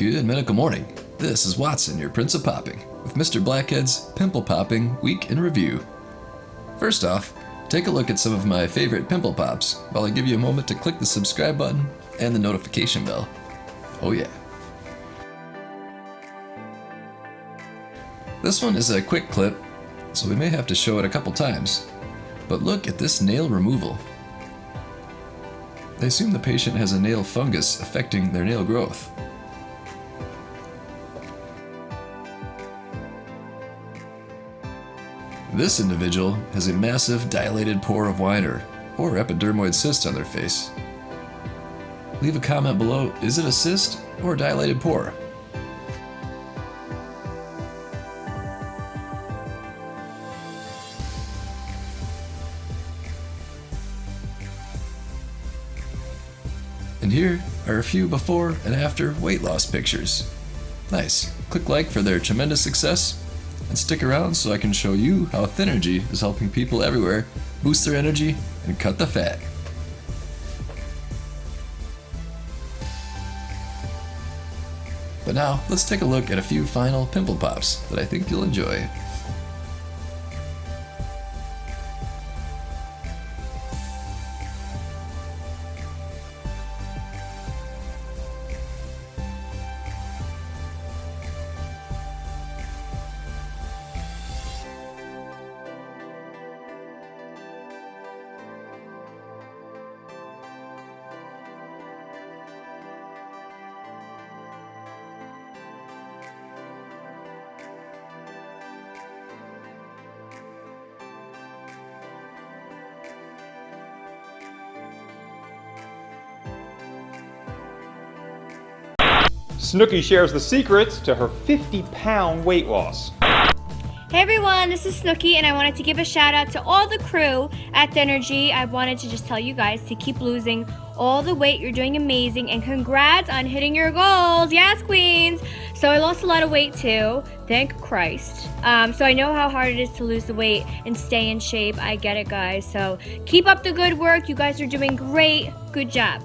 Good medical morning. This is Watson, your Prince of Popping, with Mr. Blackhead's Pimple Popping Week in Review. First off, take a look at some of my favorite pimple pops while I give you a moment to click the subscribe button and the notification bell. Oh yeah. This one is a quick clip, so we may have to show it a couple times. But look at this nail removal. They assume the patient has a nail fungus affecting their nail growth. This individual has a massive dilated pore of Weiner or epidermoid cyst on their face. Leave a comment below, is it a cyst or a dilated pore? And here are a few before and after weight loss pictures. Nice. Click like for their tremendous success. And stick around so I can show you how Thinnergy is helping people everywhere boost their energy and cut the fat. But now, let's take a look at a few final pimple pops that I think you'll enjoy. Snooki shares the secrets to her 50-pound weight loss. Hey everyone, this is Snooki and I wanted to give a shout out to all the crew at Thinnergy. I wanted to just tell you guys to keep losing all the weight. You're doing amazing and congrats on hitting your goals. Yes, queens. So I lost a lot of weight too. Thank Christ. So I know how hard it is to lose the weight and stay in shape. I get it, guys. So keep up the good work. You guys are doing great. Good job.